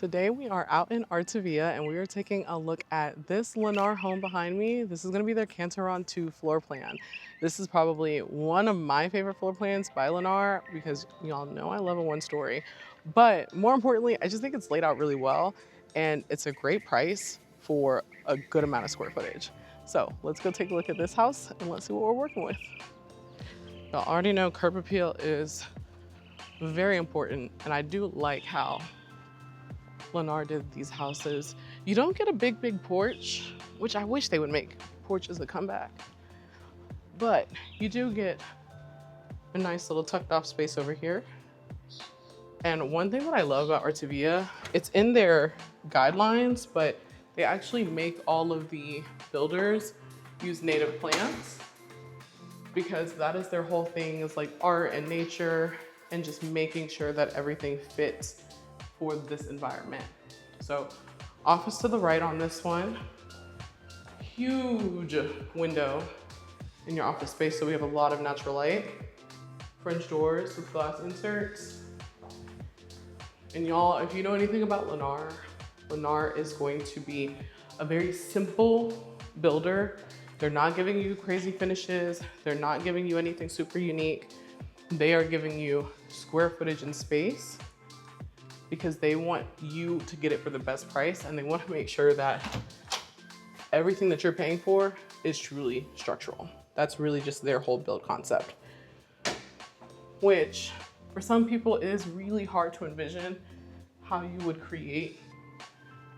Today we are out in Artavia and we are taking a look at this Lennar home behind me. This is going to be their Cataron 2 floor plan. This is probably one of my favorite floor plans by Lennar because y'all know I love a one story. But more importantly, I just think it's laid out really well and it's a great price for a good amount of square footage. So let's go take a look at this house and let's see what we're working with. Y'all already know curb appeal is very important, and I do like how Lennar did these houses. You don't get a big porch, which I wish they would make porches a comeback, but you do get a nice little tucked off space over here. And one thing that I love about Artavia, it's in their guidelines, but they actually make all of the builders use native plants because that is their whole thing, is like art and nature and just making sure that everything fits for this environment. So office to the right on this one, huge window in your office space. So we have a lot of natural light, French doors with glass inserts. And y'all, if you know anything about Lennar, Lennar is going to be a very simple builder. They're not giving you crazy finishes. They're not giving you anything super unique. They are giving you square footage and space because they want you to get it for the best price, and they want to make sure that everything that you're paying for is truly structural. That's really just their whole build concept, which for some people is really hard to envision how you would create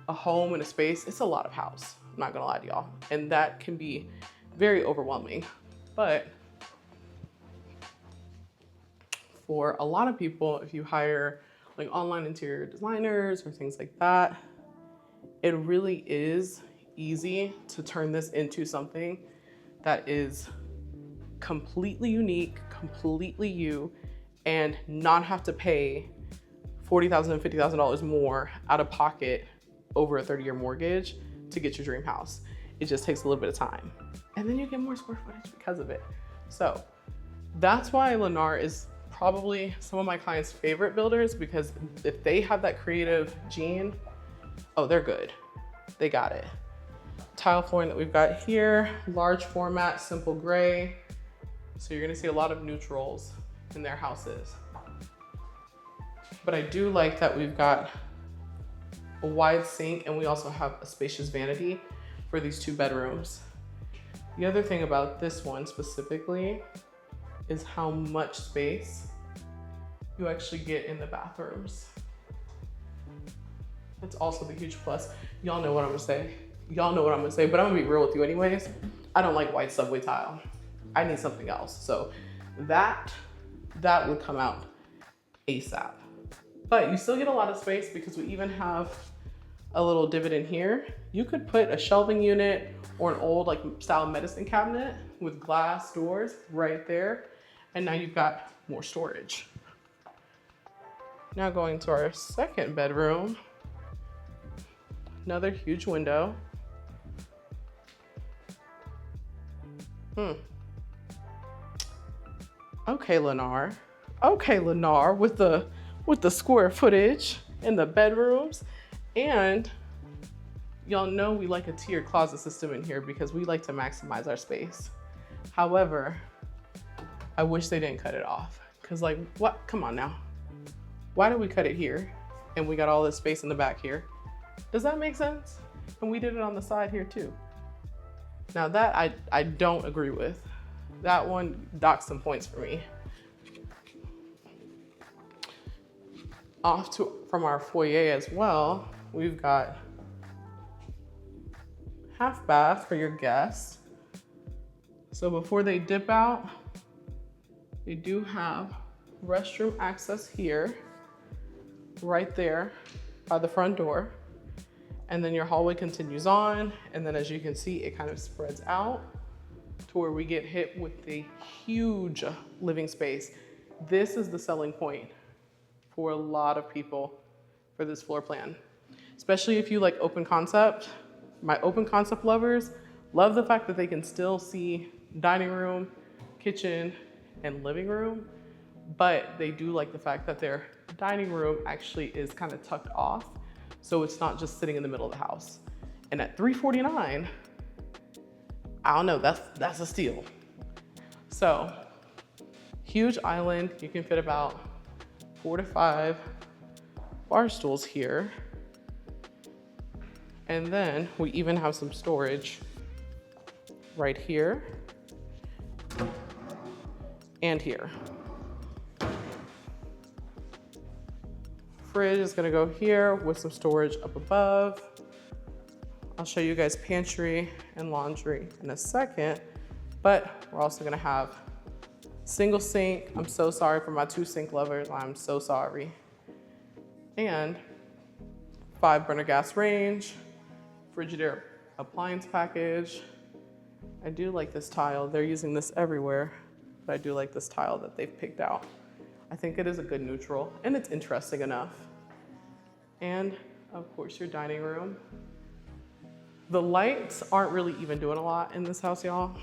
a home and a space. It's a lot of house, I'm not gonna lie to y'all. And that can be very overwhelming. But for a lot of people, if you hire like online interior designers or things like that, it really is easy to turn this into something that is completely unique, completely you, and not have to pay $40,000 and $50,000 more out of pocket over a 30-year mortgage to get your dream house. It just takes a little bit of time. And then you get more square footage because of it. So that's why Lennar is probably some of my clients' favorite builders, because if they have that creative gene, oh, they're good. They got it. Tile flooring that we've got here, large format, simple gray. So you're gonna see a lot of neutrals in their houses. But I do like that we've got a wide sink and we also have a spacious vanity for these 2 bedrooms. The other thing about this one specifically is how much space you actually get in the bathrooms. That's also the huge plus. Y'all know what I'm gonna say. Y'all know what I'm gonna say, but I'm gonna be real with you anyways. I don't like white subway tile. I need something else. So that would come out ASAP. But you still get a lot of space because we even have a little divot in here. You could put a shelving unit or an old like style medicine cabinet with glass doors right there. And now you've got more storage. Now going to our second bedroom, another huge window. Okay, Lennar. Okay, Lennar, with the square footage in the bedrooms. And y'all know we like a tiered closet system in here because we like to maximize our space. However, I wish they didn't cut it off. Cause like, what, come on now. Why did we cut it here? And we got all this space in the back here. Does that make sense? And we did it on the side here too. Now that I don't agree with. That one docks some points for me. From our foyer as well, we've got half bath for your guests. So before they dip out, they do have restroom access here, right there by the front door. And then your hallway continues on. And then as you can see, it kind of spreads out to where we get hit with the huge living space. This is the selling point for a lot of people for this floor plan, especially if you like open concept. My open concept lovers love the fact that they can still see dining room, kitchen, and living room, but they do like the fact that their dining room actually is kind of tucked off So it's not just sitting in the middle of the house. And at $349, I don't know, that's a steal. So, huge island, you can fit about 4 to 5 bar stools here. And then we even have some storage right here and here. Fridge is gonna go here with some storage up above. I'll show you guys pantry and laundry in a second, but we're also gonna have single sink. I'm so sorry for my 2 sink lovers, I'm so sorry. And 5 burner gas range, Frigidaire appliance package. I do like this tile. They're using this everywhere, but I do like this tile that they've picked out. I think it is a good neutral and it's interesting enough. And of course your dining room. The lights aren't really even doing a lot in this house, y'all.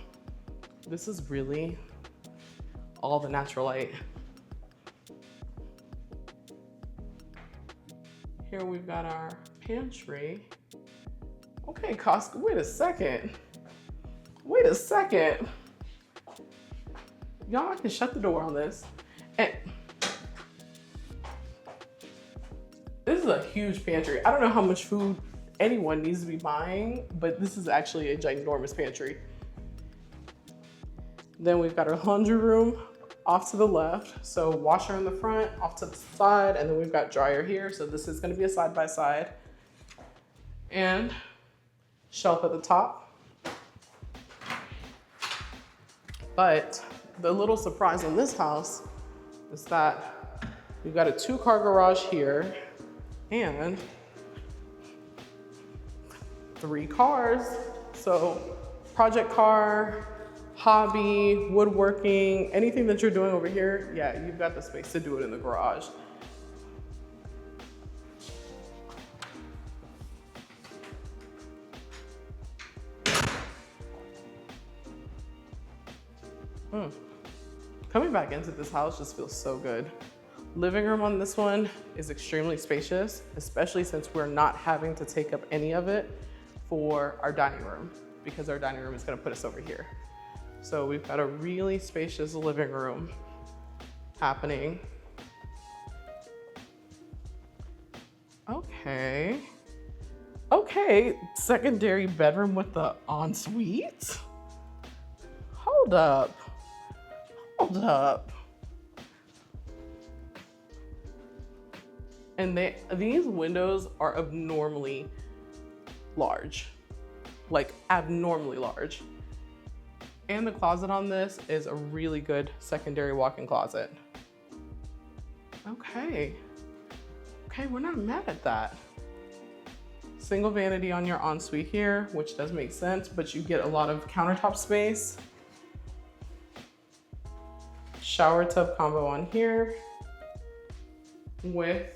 This is really all the natural light. Here we've got our pantry. Okay, Costco, wait a second. Wait a second. Y'all, I can shut the door on this. And this is a huge pantry. I don't know how much food anyone needs to be buying, but this is actually a ginormous pantry. Then we've got our laundry room off to the left. So washer in the front, off to the side, and then we've got dryer here. So this is gonna be a side by side. And shelf at the top. But the little surprise in this house is that we've got a 2-car garage here and 3 cars. So project car, hobby, woodworking, anything that you're doing over here, yeah, you've got the space to do it in the garage. Coming back into this house just feels so good. Living room on this one is extremely spacious, especially since we're not having to take up any of it for our dining room, because our dining room is gonna put us over here. So we've got a really spacious living room happening. Okay. Okay, secondary bedroom with the ensuite? Hold up. Hold up. And these windows are abnormally large, like abnormally large. And the closet on this is a really good secondary walk-in closet. Okay. Okay, we're not mad at that. Single vanity on your ensuite here, which does make sense, but you get a lot of countertop space. Shower tub combo on here with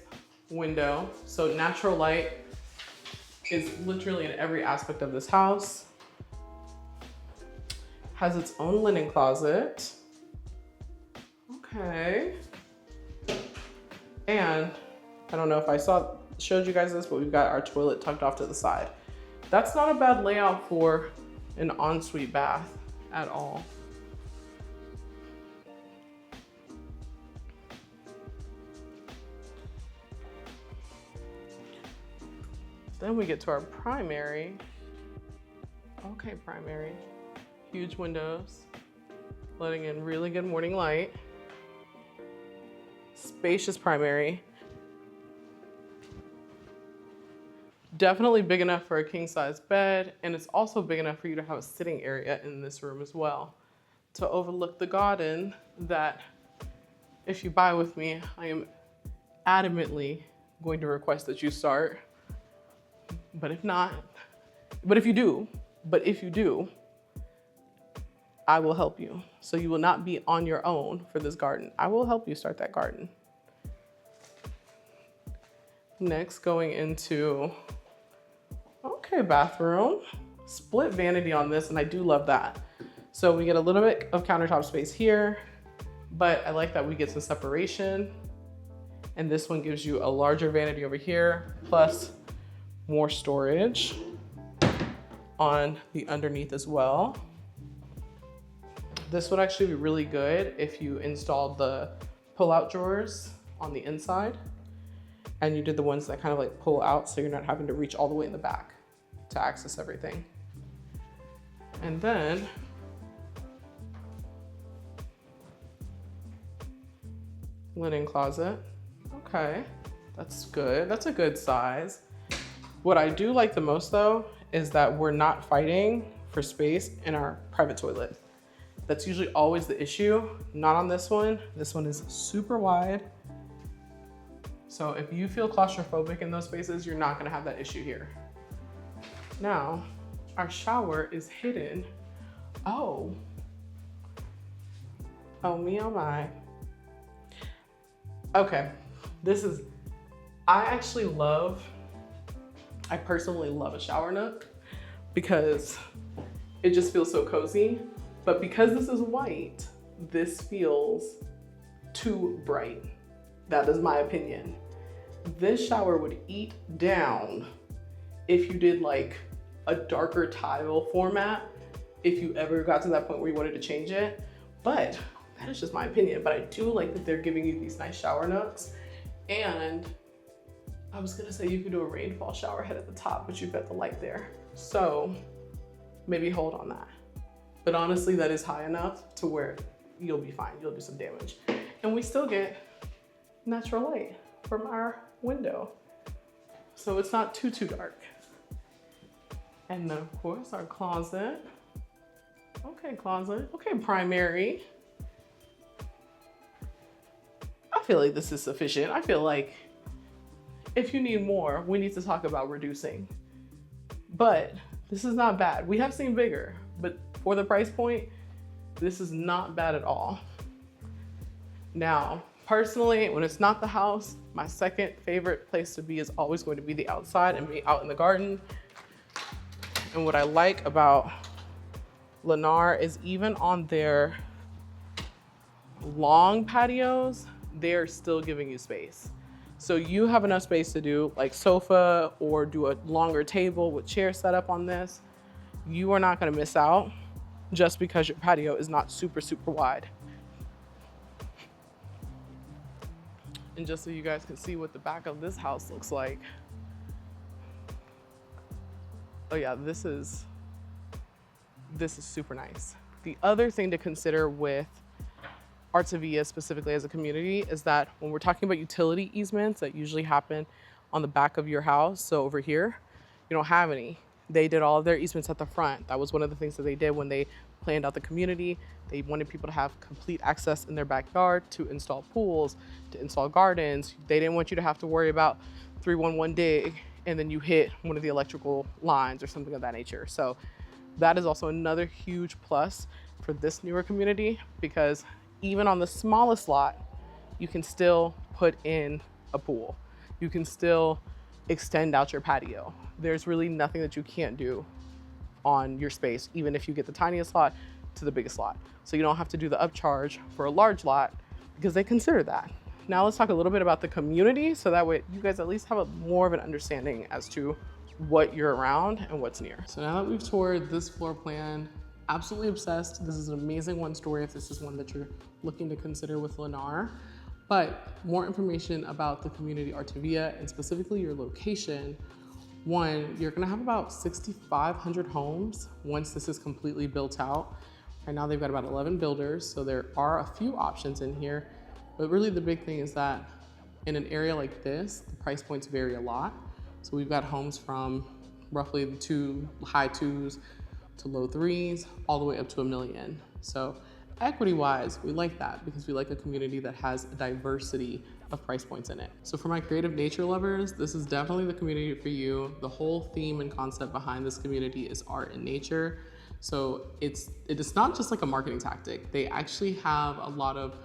window. So natural light is literally in every aspect of this house. Has its own linen closet. Okay. And I don't know if I showed you guys this, but we've got our toilet tucked off to the side. That's not a bad layout for an ensuite bath at all. Then we get to our primary. Okay, primary. Huge windows, letting in really good morning light. Spacious primary. Definitely big enough for a king size bed, and it's also big enough for you to have a sitting area in this room as well, to overlook the garden that, if you buy with me, I am adamantly going to request that you start. But if not, if you do, I will help you. So you will not be on your own for this garden. I will help you start that garden. Next, going into, okay, bathroom. Split vanity on this, and I do love that. So we get a little bit of countertop space here, but I like that we get some separation. And this one gives you a larger vanity over here, plus more storage on the underneath as well. This would actually be really good if you installed the pull-out drawers on the inside and you did the ones that kind of like pull out so you're not having to reach all the way in the back to access everything. And then linen closet. Okay, that's good. That's a good size. What I do like the most though is that we're not fighting for space in our private toilet. That's usually always the issue. Not on this one. This one is super wide. So if you feel claustrophobic in those spaces, you're not gonna have that issue here. Now, our shower is hidden. Oh me, oh my. Okay, I personally love a shower nook because it just feels so cozy. But because this is white, this feels too bright. That is my opinion. This shower would eat down if you did like a darker tile format, if you ever got to that point where you wanted to change it. But that is just my opinion. But I do like that they're giving you these nice shower nooks. And I was gonna say you could do a rainfall shower head at the top, but you've got the light there. So maybe hold on that. But honestly, that is high enough to where you'll be fine. You'll do some damage. And we still get natural light from our window. So it's not too dark. And then of course our closet. Okay, closet. Okay, primary. I feel like this is sufficient. I feel like if you need more, we need to talk about reducing. But this is not bad. We have seen bigger, but for the price point, this is not bad at all. Now, personally, when it's not the house, my second favorite place to be is always going to be the outside and be out in the garden. And what I like about Lennar is even on their long patios, they're still giving you space. So you have enough space to do like sofa or do a longer table with chairs set up on this. You are not gonna miss out just because your patio is not super wide. And just so you guys can see what the back of this house looks like. Oh yeah, this is super nice. The other thing to consider with Artavia specifically as a community is that when we're talking about utility easements that usually happen on the back of your house, so over here, you don't have any. They did all of their easements at the front. That was one of the things that they did when they planned out the community. They wanted people to have complete access in their backyard to install pools, to install gardens. They didn't want you to have to worry about 311 dig and then you hit one of the electrical lines or something of that nature. So that is also another huge plus for this newer community, because even on the smallest lot, you can still put in a pool. You can still extend out your patio. There's really nothing that you can't do on your space, even if you get the tiniest lot to the biggest lot. So you don't have to do the upcharge for a large lot because they consider that. Now let's talk a little bit about the community, so that way you guys at least have more of an understanding as to what you're around and what's near. So now that we've toured this floor plan, absolutely obsessed. This is an amazing one story if this is one that you're looking to consider with Lennar. But more information about the community Artavia and specifically your location. One, you're gonna have about 6,500 homes once this is completely built out. Right now they've got about 11 builders, so there are a few options in here. But really the big thing is that in an area like this, the price points vary a lot. So we've got homes from roughly the high twos to low threes, all the way up to $1 million. So equity-wise, we like that because we like a community that has a diversity of price points in it. So for my creative nature lovers, this is definitely the community for you. The whole theme and concept behind this community is art and nature. So it is not just like a marketing tactic. They actually have a lot of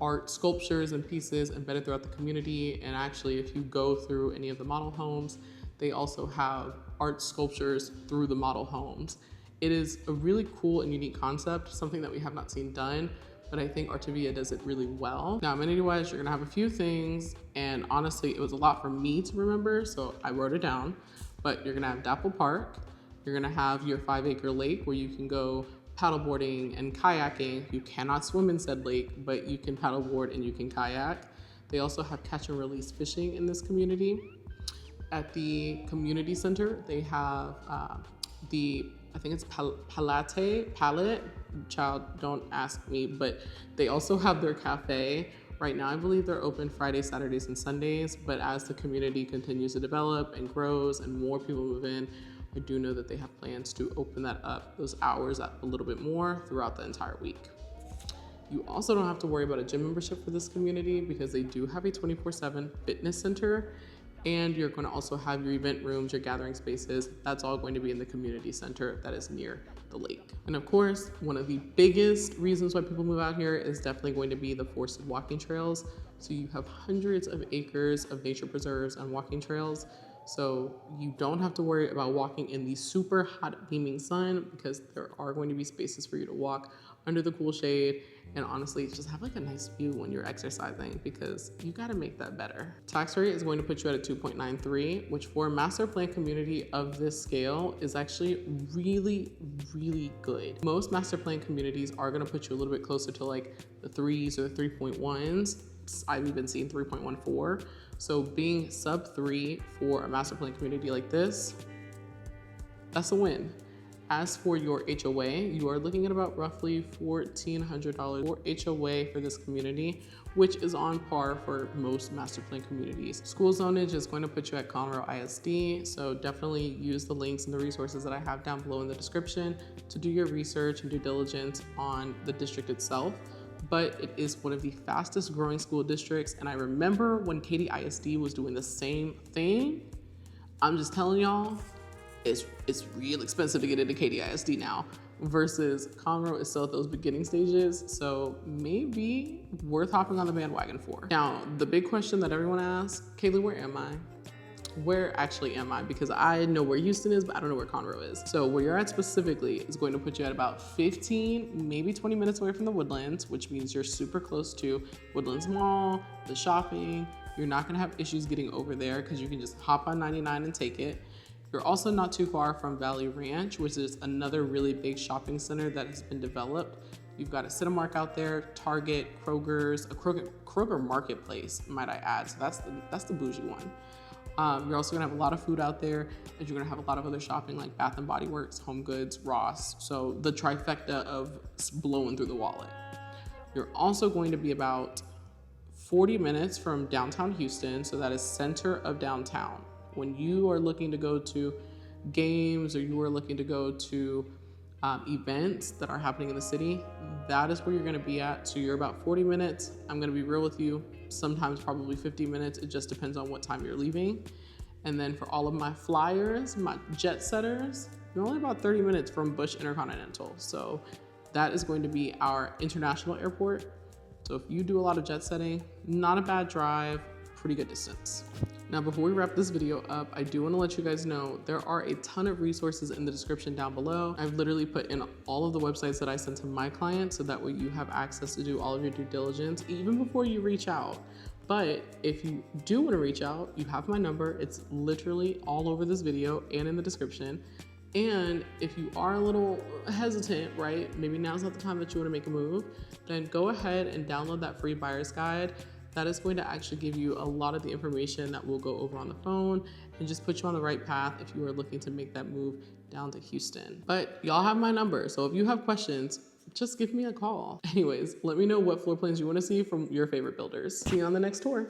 art sculptures and pieces embedded throughout the community. And actually, if you go through any of the model homes, they also have art sculptures through the model homes. It is a really cool and unique concept, something that we have not seen done, but I think Artavia does it really well. Now, amenity-wise, you're gonna have a few things, and honestly, it was a lot for me to remember, so I wrote it down. But you're gonna have Dapple Park, you're gonna have your 5-acre lake where you can go paddleboarding and kayaking. You cannot swim in said lake, but you can paddleboard and you can kayak. They also have catch and release fishing in this community. At the community center, they have I think it's Palette, child, don't ask me, but they also have their cafe. Right now, I believe they're open Fridays, Saturdays, and Sundays, but as the community continues to develop and grows and more people move in, I do know that they have plans to open that up, those hours up a little bit more throughout the entire week. You also don't have to worry about a gym membership for this community because they do have a 24/7 fitness center, and you're going to also have your event rooms, your gathering spaces. That's all going to be in the community center that is near the lake. And of course, one of the biggest reasons why people move out here is definitely going to be the forested walking trails. So you have hundreds of acres of nature preserves and walking trails. So you don't have to worry about walking in the super hot beaming sun because there are going to be spaces for you to walk under the cool shade, and honestly just have like a nice view when you're exercising because you got to make that better. Tax rate is going to put you at a 2.93, which for a master plan community of this scale is actually really, really good. Most master plan communities are going to put you a little bit closer to like the 3s or the 3.1s. I've even seen 3.14. So being sub 3 for a master plan community like this, that's a win. As for your HOA, you are looking at about roughly $1,400 for HOA for this community, which is on par for most master plan communities. School zonage is going to put you at Conroe ISD, so definitely use the links and the resources that I have down below in the description to do your research and due diligence on the district itself. But it is one of the fastest growing school districts, and I remember when Katy ISD was doing the same thing. I'm just telling y'all, it's real expensive to get into Katy ISD now versus Conroe is still at those beginning stages. So maybe worth hopping on the bandwagon for. Now, the big question that everyone asks, Kaylee, where am I? Where actually am I? Because I know where Houston is, but I don't know where Conroe is. So where you're at specifically is going to put you at about 15, maybe 20 minutes away from the Woodlands, which means you're super close to Woodlands Mall, the shopping. You're not gonna have issues getting over there because you can just hop on 99 and take it. You're also not too far from Valley Ranch, which is another really big shopping center that has been developed. You've got a Cinemark out there, Target, Kroger's, a Kroger Marketplace, might I add. So that's the bougie one. You're also gonna have a lot of food out there, and you're gonna have a lot of other shopping like Bath and Body Works, Home Goods, Ross. So the trifecta of blowing through the wallet. You're also going to be about 40 minutes from downtown Houston, so that is center of downtown. When you are looking to go to games or you are looking to go to events that are happening in the city, that is where you're gonna be at. So you're about 40 minutes. I'm gonna be real with you, sometimes probably 50 minutes. It just depends on what time you're leaving. And then for all of my flyers, my jet setters, you're only about 30 minutes from Bush Intercontinental. So that is going to be our international airport. So if you do a lot of jet setting, not a bad drive, pretty good distance. Now, before we wrap this video up, I do want to let you guys know there are a ton of resources in the description down below. I've literally put in all of the websites that I send to my clients so that way you have access to do all of your due diligence even before you reach out. But if you do want to reach out, you have my number. It's literally all over this video and in the description. And if you are a little hesitant, right, maybe now's not the time that you want to make a move, then go ahead and download that free buyer's guide. That is going to actually give you a lot of the information that we'll go over on the phone and just put you on the right path if you are looking to make that move down to Houston. But y'all have my number, so if you have questions, just give me a call. Anyways, let me know what floor plans you want to see from your favorite builders. See you on the next tour.